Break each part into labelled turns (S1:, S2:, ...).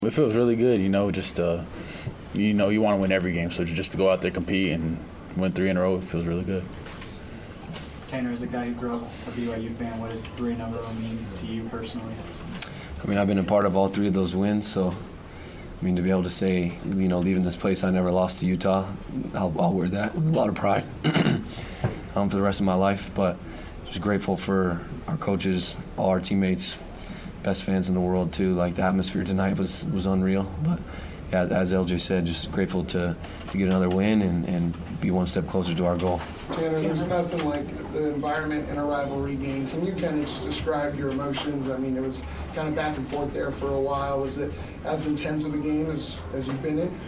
S1: It feels really good, just you want to win every game, so just to go out there, compete, and win 3 in a row, it feels really good.
S2: Tanner, as a guy who grew up a BYU fan, what does 3 in a row mean to you personally?
S3: I mean, I've been a part of all 3 of those wins, so I mean, to be able to say, leaving this place, I never lost to Utah, I'll wear that with a lot of pride for the rest of my life. But just grateful for our coaches, all our teammates, best fans in the world too. Like, the atmosphere tonight was unreal. But yeah, as LJ said, just grateful to get another win and be one step closer to our goal.
S4: Tanner, there's nothing like the environment in a rivalry game. Can you kind of just describe your emotions? I mean, it was kind of back and forth there for a while. Was it as intense of a game as you've been in?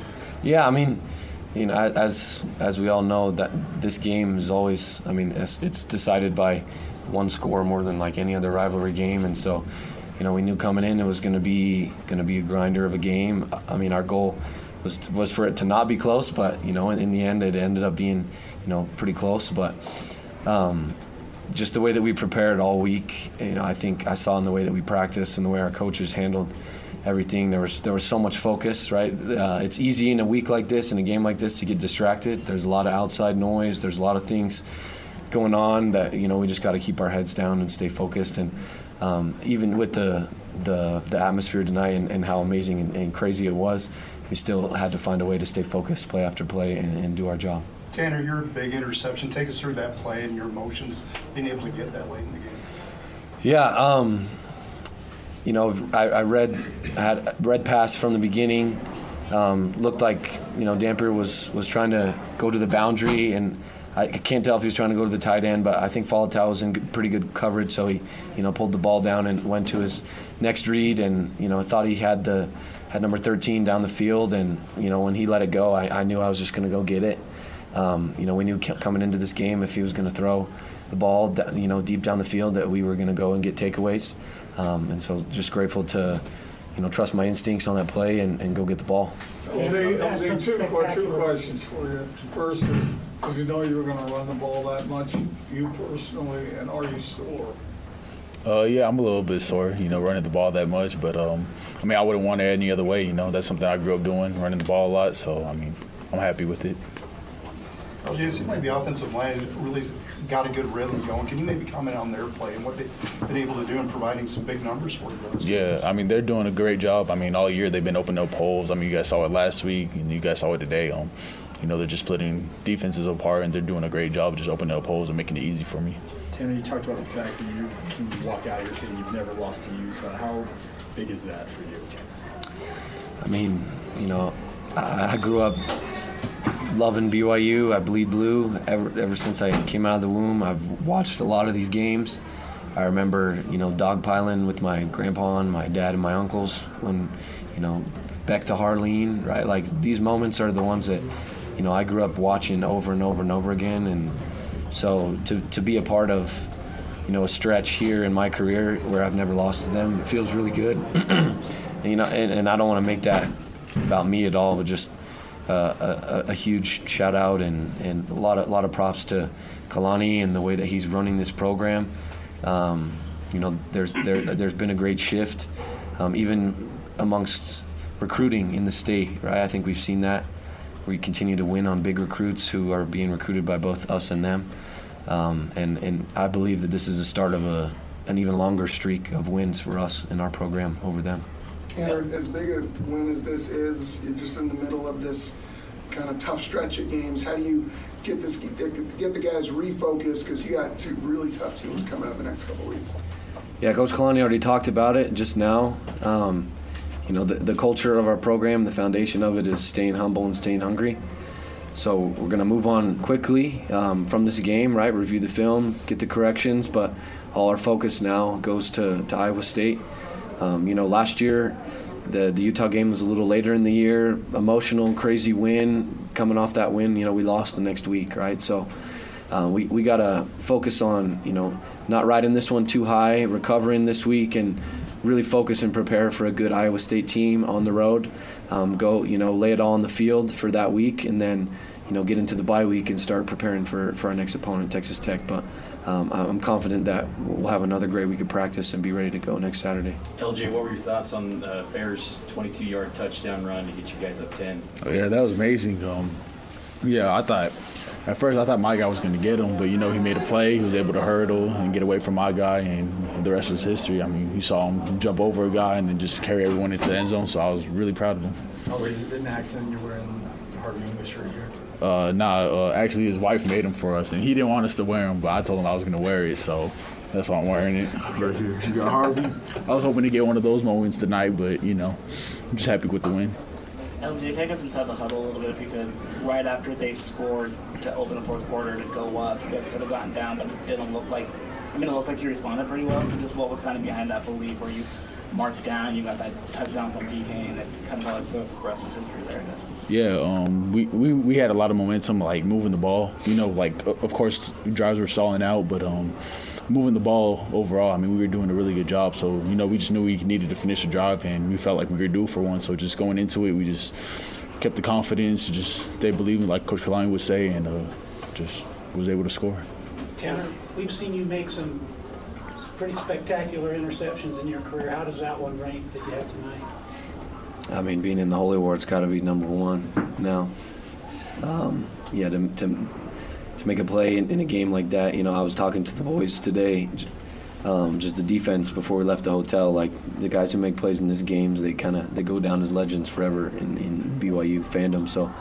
S3: Yeah, I mean, as we all know, that this game is always, I mean, it's decided by one score more than like any other rivalry game, and so, we knew coming in it was going to be a grinder of a game. I mean, our goal was for it to not be close, but in the end it ended up being pretty close. But just the way that we prepared all week, I think I saw in the way that we practiced and the way our coaches handled everything, there was so much focus, right? It's easy in a week like this, in a game like this, to get distracted. There's a lot of outside noise. There's a lot of things going on that we just got to keep our heads down and stay focused. And even with the atmosphere tonight and how amazing and crazy it was, we still had to find a way to stay focused, play after play, and do our job.
S5: Tanner, your big interception, take us through that play and your emotions being able to get that late in the game.
S3: Yeah, I had read pass from the beginning. Looked like Dampier was trying to go to the boundary, and I can't tell if he was trying to go to the tight end, but I think Falatau was in pretty good coverage, so he pulled the ball down and went to his next read, and I thought he had number 13 down the field, and when he let it go, I knew I was just going to go get it. We knew coming into this game, if he was going to throw the ball deep down the field, that we were going to go and get takeaways, and so just grateful to trust my instincts on that play and go get the ball.
S6: LJ, two questions for you. First is, because you were going to run the ball that much, you personally, and are you sore?
S1: Yeah, I'm a little bit sore, running the ball that much, but I wouldn't want it any other way. That's something I grew up doing, running the ball a lot, so I'm happy with it.
S5: LJ, it seemed like the offensive line really got a good rhythm going. Can you maybe comment on their play and what they've been able to do in providing some big numbers for you guys?
S1: Yeah, they're doing a great job. All year they've been opening up holes. You guys saw it last week, and you guys saw it today. They're just splitting defenses apart, and they're doing a great job of just opening up holes and making it easy for me.
S2: Tanner, you talked about the fact that you can walk out here saying you've never lost to Utah. How big is that for you?
S3: I grew up loving BYU. I bleed blue ever since I came out of the womb. I've watched a lot of these games. I remember, dogpiling with my grandpa and my dad and my uncles when, Beck to Harleen, right? Like, these moments are the ones that, I grew up watching over and over and over again. And so to be a part of, a stretch here in my career where I've never lost to them, it feels really good. and I don't want to make that about me at all, but just a huge shout out and a lot of props to Kalani and the way that he's running this program. There's been a great shift, even amongst recruiting in the state, right? I think we've seen that. We continue to win on big recruits who are being recruited by both us and them, and I believe that this is the start of an even longer streak of wins for us in our program over them.
S4: Tanner, as big a win as this is, you're just in the middle of this kind of tough stretch of games. How do you get the guys refocused, because you got 2 really tough teams coming up the next couple of weeks?
S3: Yeah, Coach Kalani already talked about it just now. The culture of our program, the foundation of it is staying humble and staying hungry. So we're going to move on quickly from this game, right? Review the film, get the corrections, but all our focus now goes to Iowa State. Last year, the Utah game was a little later in the year, emotional, crazy win. Coming off that win, we lost the next week, right? So we got to focus on, not riding this one too high, recovering this week, and really focus and prepare for a good Iowa State team on the road. Lay it all on the field for that week, and then, get into the bye week and start preparing for our next opponent, Texas Tech. But I'm confident that we'll have another great week of practice and be ready to go next Saturday.
S7: LJ, what were your thoughts on Bears' 22-yard touchdown run to get you guys up 10?
S1: Oh, yeah, that was amazing. At first I thought my guy was going to get him, but, he made a play. He was able to hurdle and get away from my guy, and the rest was history. I mean, you saw him jump over a guy and then just carry everyone into the end zone, so I was really proud of him.
S2: LJ, is it an accident you're wearing the Harvey English shirt here?
S1: Actually his wife made him for us, and he didn't want us to wear him, but I told him I was going to wear it, so that's why I'm wearing it right here. You got Harvey. I was hoping to get one of those moments tonight, but, I'm just happy with the win.
S8: LJ, take us inside the huddle a little bit if you could. Right after they scored to open the fourth quarter to go up, you guys could have gotten down, but it didn't look like. It looked like you responded pretty well. So just what was kind of behind that belief where you marched down, you got that touchdown from BK, and it kind of felt like the rest was history there, I guess.
S1: Yeah, we had a lot of momentum, like moving the ball. Of course, drives were stalling out, but moving the ball overall, we were doing a really good job. So, we just knew we needed to finish the drive, and we felt like we were due for one. So just going into it, we just kept the confidence, just stay believing, like Coach Kalani would say, and just was able to score.
S9: Tanner, we've seen you make some pretty spectacular interceptions in your career. How does that one rank that you had tonight?
S3: Being in the Holy War, it's got to be number one now. To make a play in a game like that, I was talking to the boys today, just the defense before we left the hotel. Like the guys who make plays in these games, they go down as legends forever in BYU fandom. So,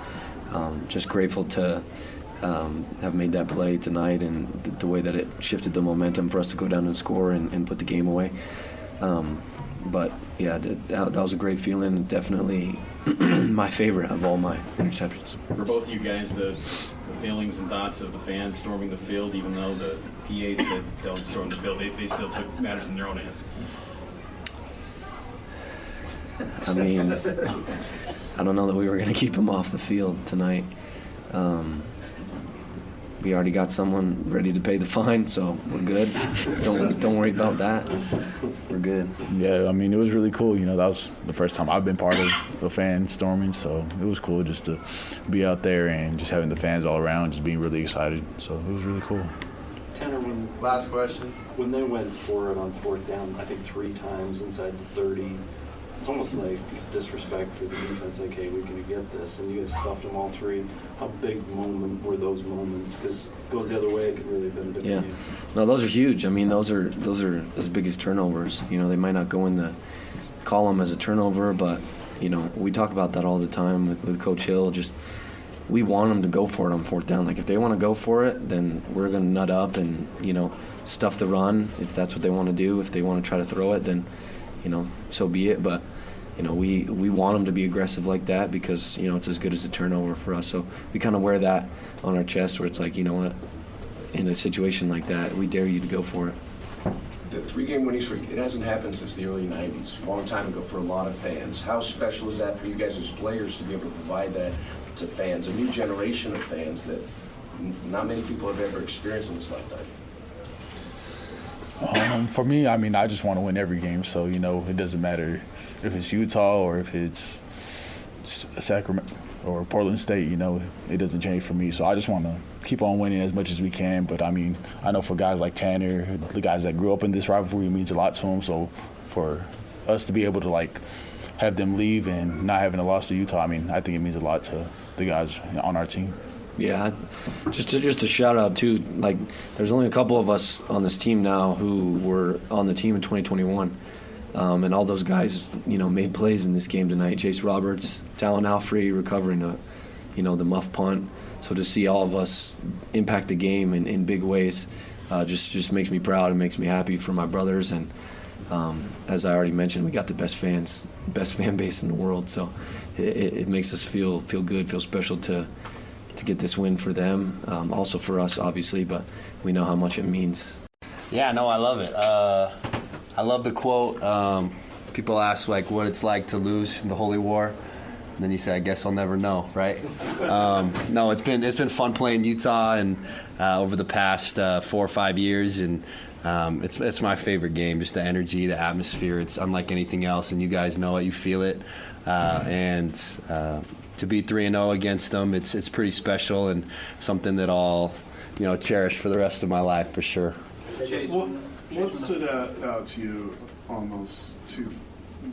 S3: just grateful to have made that play tonight and the way that it shifted the momentum for us to go down and score and put the game away. But yeah, that was a great feeling. Definitely my favorite of all my interceptions.
S7: For both of you guys, the feelings and thoughts of the fans storming the field, even though the PA said don't storm the field, they still took matters in their own hands.
S3: I don't know that we were going to keep them off the field tonight. We already got someone ready to pay the fine, so we're good. Don't worry about that. We're good.
S1: Yeah, it was really cool. That was the first time I've been part of a fan storming, so it was cool just to be out there and just having the fans all around, just being really excited. So it was really cool.
S10: Tanner,
S11: last questions.
S10: When they went for it on fourth down, I think 3 times inside the 30, it's almost like disrespect for the defense, like, hey, we can get this, and you guys stuffed them all 3. How big moment were those moments? Because it goes the other way, it could really have been a different game.
S3: No, those are huge. Those are as big as turnovers. They might not go in the column as a turnover, but, we talk about that all the time with Coach Hill. Just we want them to go for it on fourth down. Like, if they want to go for it, then we're going to nut up and, stuff the run if that's what they want to do. If they want to try to throw it, then, so be it. But we want them to be aggressive like that because, it's as good as a turnover for us. So we kind of wear that on our chest where it's like, you know what, in a situation like that, we dare you to go for it.
S12: The 3-game winning streak, it hasn't happened since the early 90s, a long time ago for a lot of fans. How special is that for you guys as players to be able to provide that to fans, a new generation of fans that not many people have ever experienced in this lifetime?
S1: For me, I just want to win every game. So, it doesn't matter if it's Utah or if it's Sacramento or Portland State, it doesn't change for me. So I just want to keep on winning as much as we can. But, I know for guys like Tanner, the guys that grew up in this rivalry, it means a lot to them. So for us to be able to, have them leave and not having a loss to Utah, I think it means a lot to the guys on our team.
S3: Yeah, just a shout out too. There's only a couple of us on this team now who were on the team in 2021, and all those guys, made plays in this game tonight. Chase Roberts, Talon Alfrey recovering the muff punt. So to see all of us impact the game in big ways, just makes me proud and makes me happy for my brothers. And as I already mentioned, we got the best fan base in the world. So it makes us feel good, feel special to get this win for them, also for us, obviously, but we know how much it means.
S13: Yeah, no, I love it. I love the quote. People ask, what it's like to lose in the Holy War. And then you say, I guess I'll never know, right? No, it's been fun playing Utah and over the past 4 or 5 years, and it's my favorite game, just the energy, the atmosphere. It's unlike anything else, and you guys know it, you feel it. To be 3-0 against them, it's pretty special and something that all cherish for the rest of my life for sure.
S11: What stood out to you on those two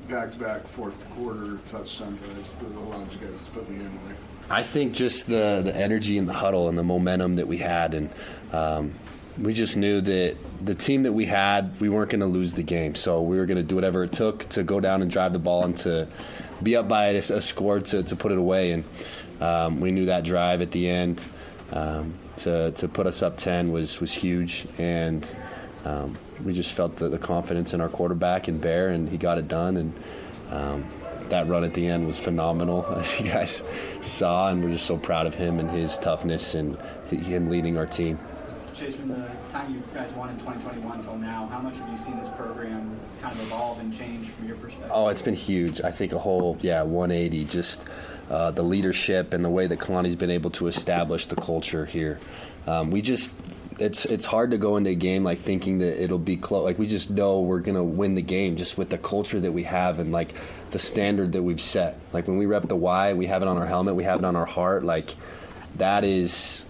S11: back-to-back fourth quarter touchdown drives that allowed you guys to put the game away?
S13: I think just the energy in the huddle and the momentum that we had, and we just knew that the team that we had, we weren't going to lose the game. So we were going to do whatever it took to go down and drive the ball and to be up by a score to put it away. And we knew that drive at the end to put us up 10 was huge. And we just felt the confidence in our quarterback and Bear, and he got it done. And that run at the end was phenomenal, as you guys saw. And we're just so proud of him and his toughness and him leading our team.
S14: Chase, from the time you guys won in 2021 until now, how much have you seen this program kind of evolve and change from your perspective? Oh,
S13: it's been huge. I think a whole 180. Just the leadership and the way that Kalani's been able to establish the culture here. It's hard to go into a game like thinking that it'll be close. Like we just know we're gonna win the game just with the culture that we have and like the standard that we've set. Like when we rep the Y, we have it on our helmet, we have it on our heart. Like that is.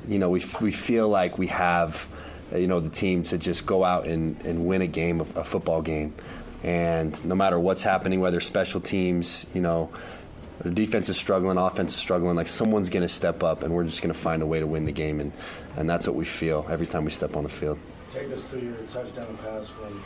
S13: We feel like we have, the team to just go out and win a football game. And no matter what's happening, whether special teams, the defense is struggling, offense is struggling, like someone's going to step up and we're just going to find a way to win the game. And that's what we feel every time we step on the field.
S15: Take us through your touchdown pass when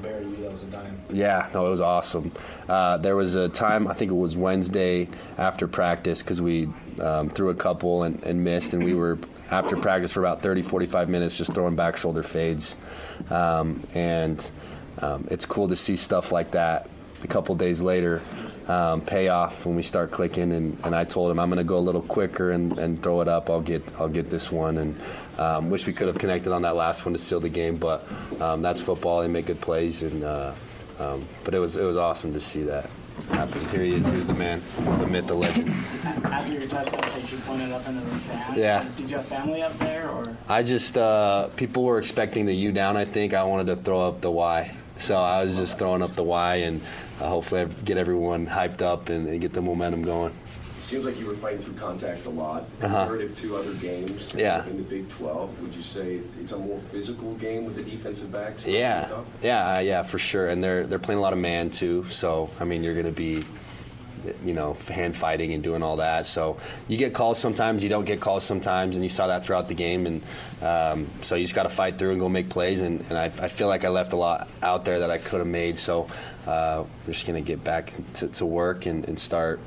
S15: Bear, that was a dime.
S13: Yeah, no, it was awesome. There was a time, I think it was Wednesday after practice, because we threw a couple and missed, and we were after practice for about 30, 45 minutes just throwing back shoulder fades. It's cool to see stuff like that a couple days later pay off when we start clicking. And I told him I'm going to go a little quicker and throw it up. I'll get this one. And wish we could have connected on that last one to seal the game, but that's football. They make good plays, but it was awesome to see that happen. Here he is. Here's the man, the myth, the legend.
S8: After your touchdown, you pointed up into the stand.
S13: Yeah.
S8: Did you have family up there, or?
S13: I just people were expecting the U down. I think I wanted to throw up the Y, so I was just throwing up the Y and hopefully get everyone hyped up and get the momentum going.
S12: It seems like you were fighting through contact a lot. Comparative to other games in the Big 12, would you say it's a more physical game with the defensive backs?
S13: Yeah, for sure. And they're playing a lot of man too. So I mean, you're going to be, hand fighting and doing all that. So you get calls sometimes, you don't get calls sometimes, and you saw that throughout the game. And so you just got to fight through and go make plays. And I feel like I left a lot out there that I could have made. So we're just going to get back to work and start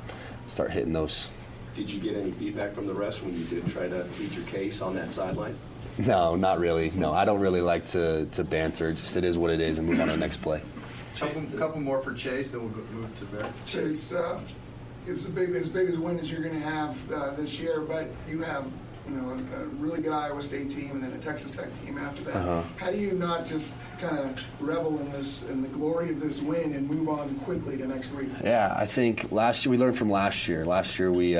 S13: hitting those.
S12: Did you get any feedback from the rest when you did try to plead your case on that sideline?
S13: No, not really. No, I don't really like to banter. Just it is what it is and move on to the next play.
S5: Couple more for Chase, then we'll move to Bear.
S4: Chase, it's as big a win as you're going to have this year, but you have a really good Iowa State team and then a Texas Tech team after that. How do you not just kind of revel in the glory of this win and move on quickly to next week?
S13: Yeah, I think last year we learned from last year. Last year we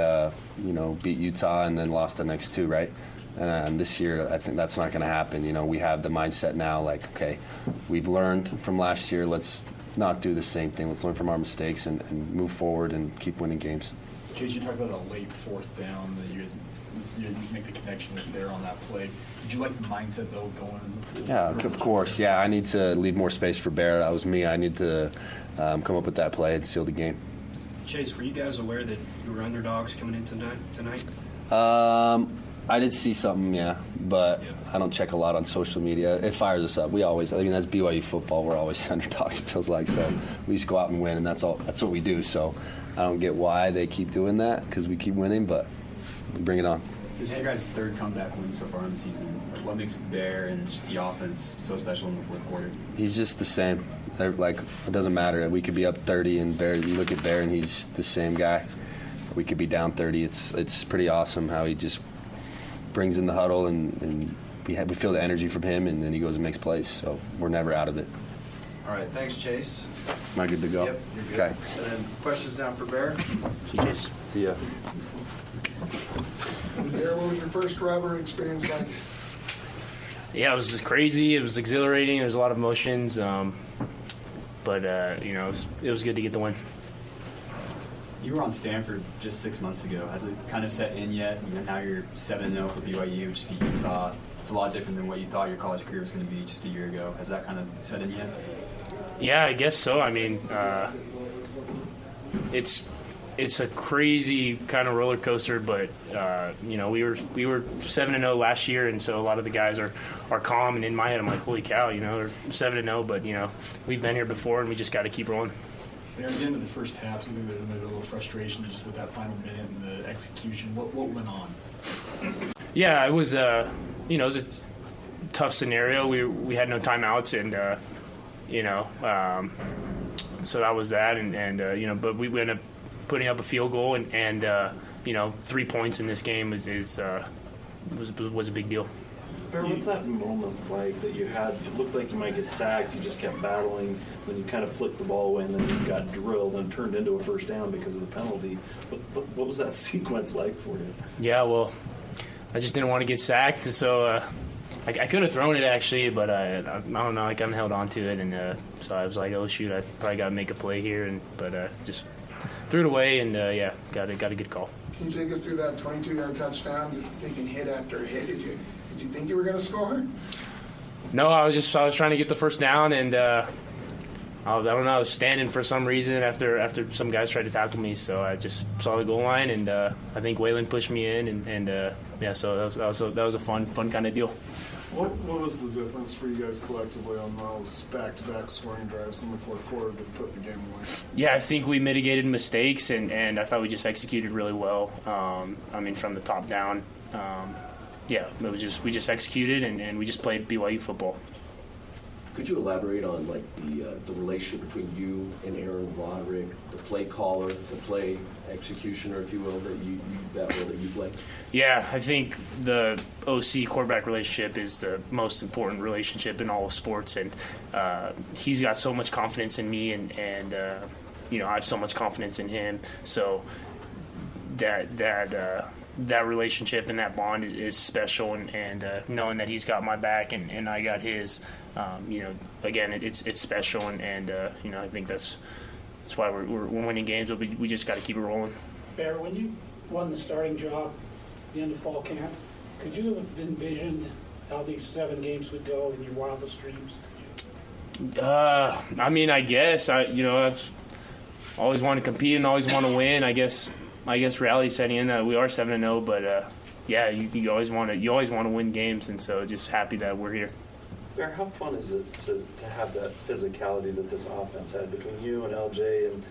S13: beat Utah and then lost the next two, right? And this year I think that's not going to happen. We have the mindset now like, okay, we've learned from last year. Let's not do the same thing. Let's learn from our mistakes and move forward and keep winning games.
S2: Chase, you talked about a late fourth down that you guys make the connection with Bear on that play. Did you like the mindset though going?
S13: Yeah, of course. Yeah, I need to leave more space for Bear. That was me. I need to come up with that play and seal the game.
S16: Chase, were you guys aware that you were underdogs coming in tonight?
S13: I did see something, but I don't check a lot on social media. It fires us up. That's BYU football. We're always underdogs, it feels like. So we just go out and win, and that's all. That's what we do. So I don't get why they keep doing that because we keep winning, but bring it on.
S2: This is your guys' third comeback win so far in the season. What makes Bear and the offense so special in the fourth quarter?
S13: He's just the same. It doesn't matter. We could be up 30, and Bear. You look at Bear, and he's the same guy. We could be down 30. It's pretty awesome how he just brings in the huddle, and we feel the energy from him, and then he goes and makes plays. So we're never out of it.
S5: All right, thanks, Chase.
S13: Am I good to go?
S5: Yep, you're good.
S13: Okay.
S5: And then questions now for Bear.
S13: See you, Chase. See ya.
S4: Bear, what was your first rivalry experience like?
S17: Yeah, it was just crazy. It was exhilarating. There was a lot of emotions, but it was good to get the win.
S18: You were on Stanford just 6 months ago. Has it kind of set in yet? Now you're 7-0 for BYU, just beat Utah. It's a lot different than what you thought your college career was going to be just a year ago. Has that kind of set in yet?
S17: Yeah, I guess so. I mean, it's a crazy kind of roller coaster, but we were 7-0 last year, and so a lot of the guys are calm. And in my head, I'm like, holy cow, they're 7-0, but we've been here before, and we just got to keep rolling.
S2: At the end of the first half, maybe there was a little frustration just with that final minute and the execution. What went on?
S17: Yeah, it was it was a tough scenario. We had no timeouts, and so that was that, and but we ended up putting up a field goal, and 3 points in this game was a big deal.
S10: Bear, what's that moment like that you had? It looked like you might get sacked. You just kept battling. Then you kind of flicked the ball away and then just got drilled and turned into a first down because of the penalty. What was that sequence like for you?
S17: Yeah, well, I just didn't want to get sacked, so I could have thrown it actually, but I don't know. I kind of held on to it, and so I was like, oh shoot, I probably got to make a play here, but just threw it away, and got a good call.
S4: Can you take us through that 22-yard touchdown, just taking hit after hit? Did you think you were going to score?
S17: No, I was trying to get the first down, and I don't know. I was standing for some reason after some guys tried to tackle me, so I just saw the goal line, and I think Waylon pushed me in, and so that was a fun kind of deal.
S11: What was the difference for you guys collectively on those back-to-back scoring drives in the fourth quarter that put the game away?
S17: Yeah, I think we mitigated mistakes, and I thought we just executed really well. From the top down. We just executed, and we just played BYU football.
S12: Could you elaborate on the relationship between you and Aaron Roderick, the play caller, the play executioner, if you will, that role that you play?
S17: Yeah, I think the OC quarterback relationship is the most important relationship in all of sports, and he's got so much confidence in me, and I have so much confidence in him. So that relationship and that bond is special, and knowing that he's got my back and I got his, again, it's special, and I think that's why we're winning games, but we just got to keep it rolling.
S9: Bear, when you won the starting job at the end of fall camp, could you have envisioned how these 7 games would go in your wildest dreams?
S17: I guess I've always want to compete and always want to win. I guess reality setting in that we are 7-0, but you always want to win games, and so just happy that we're here.
S10: Bear, how fun is it to have that physicality that this offense had between you and LJ, and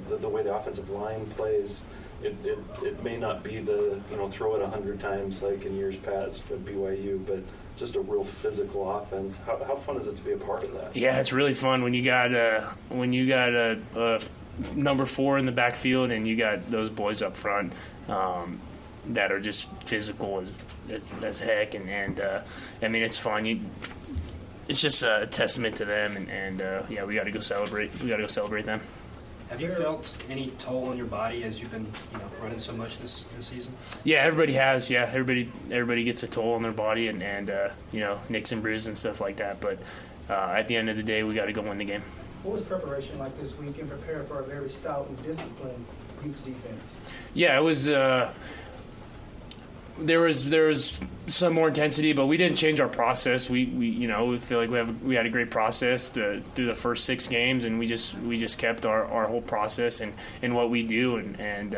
S10: the way the offensive line plays? It may not be the throw it 100 times like in years past at BYU, but just a real physical offense. How fun is it to be a part of that?
S17: Yeah, it's really fun when you got a number 4 in the backfield, and you got those boys up front that are just physical as heck, and it's fun. It's just a testament to them, and we got to go celebrate. We got to go celebrate them.
S16: Have you felt any toll on your body as you've been running so much this season?
S17: Yeah, everybody has. Yeah, everybody gets a toll on their body, and nicks and bruises and stuff like that. But at the end of the day, we got to go win the game.
S19: What was preparation like this week in preparing for a very stout and disciplined Utes defense?
S17: Yeah, it was. There was some more intensity, but we didn't change our process. We feel like we had a great process through the first 6 games, and we just kept our whole process and what we do, and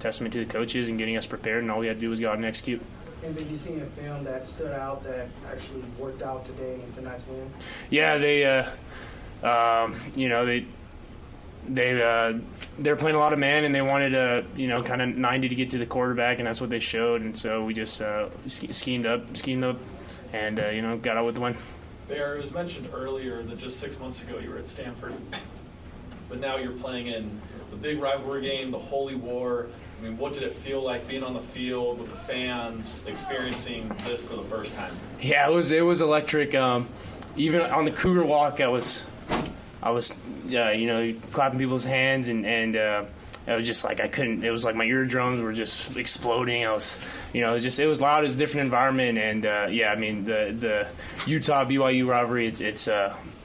S17: testament to the coaches and getting us prepared, and all we had to do was go out and execute.
S19: And did you see in film that stood out that actually worked out today in tonight's win?
S17: Yeah, they're playing a lot of man, and they wanted kind of 90 to get to the quarterback, and that's what they showed. And so we just schemed up, and got out with the win.
S2: Bear, it was mentioned earlier that just 6 months ago you were at Stanford, but now you're playing in the big rivalry game, the Holy War. I mean, what did it feel like being on the field with the fans, experiencing this for the first time? Yeah, it was electric. Even on the Cougar walk, I was clapping people's hands, and I was just like, I couldn't. It was like my eardrums were just exploding. It was loud. It was a different environment, and the Utah BYU rivalry.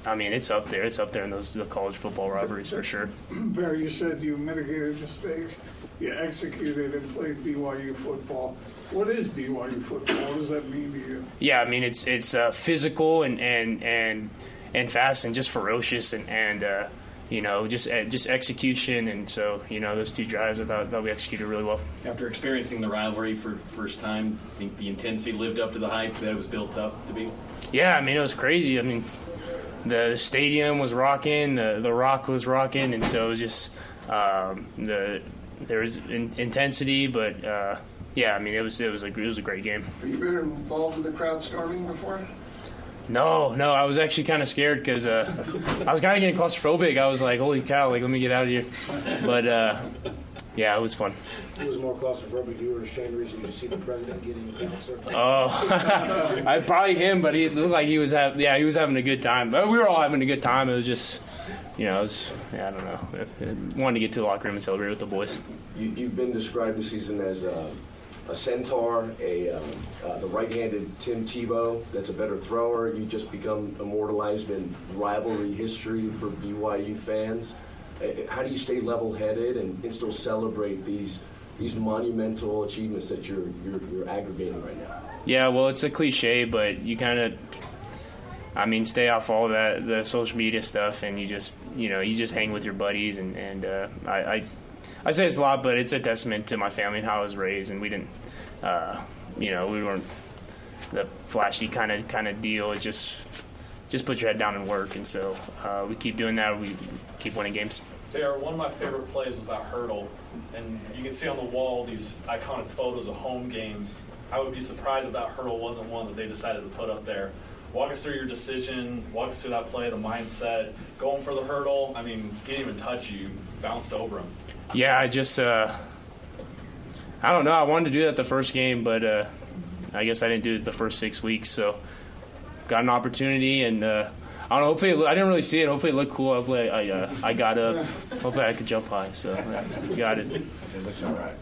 S17: I mean, it's up there. It's up there in the college football rivalries for sure.
S6: Bear, you said you mitigated mistakes, you executed and played BYU football. What is BYU football? What does that mean to you?
S17: Yeah, I mean, it's physical and fast and just ferocious and just execution. And so, those 2 drives, I thought we executed really well.
S7: After experiencing the rivalry for the first time, I think the intensity lived up to the hype that it was built up to be.
S17: Yeah, I mean, it was crazy. I mean, the stadium was rocking, the Rock was rocking, and so it was just there was intensity, but yeah, I mean, it was a great game.
S4: Have you been involved with the crowd storming before?
S17: No, I was actually kind of scared because I was kind of getting claustrophobic. I was like, holy cow, like, let me get out of here. But yeah, it was fun.
S15: It was more claustrophobic. You were ashamed recently to see the president getting the council.
S17: Oh, I probably him, but he looked like he was having a good time. But we were all having a good time. It was just, I don't know. I wanted to get to the locker room and celebrate with the boys.
S12: You've been described this season as a centaur, the right-handed Tim Tebow that's a better thrower. You've just become immortalized in rivalry history for BYU fans. How do you stay level-headed and still celebrate these monumental achievements that you're aggregating right now? Yeah,
S17: well, it's a cliche, but you kind of, stay off all that the social media stuff, and you just hang with your buddies, and I say it's a lot, but it's a testament to my family and how I was raised, and we didn't, we weren't the flashy kind of deal. It's just put your head down and work, and so we keep doing that. We keep winning games.
S2: JR, one of my favorite plays was that hurdle, and you can see on the wall these iconic photos of home games. I would be surprised if that hurdle wasn't one that they decided to put up there. Walk us through your decision, walk us through that play, the mindset, going for the hurdle. I mean, he didn't even touch you, bounced over him.
S17: Yeah, I just, I don't know. I wanted to do that the first game, but I guess I didn't do it the first 6 weeks. So got an opportunity, and I don't know. Hopefully, I didn't really see it. Hopefully, it looked cool. Hopefully, I got up. Hopefully, I could jump high. So got it.
S12: It looks all right.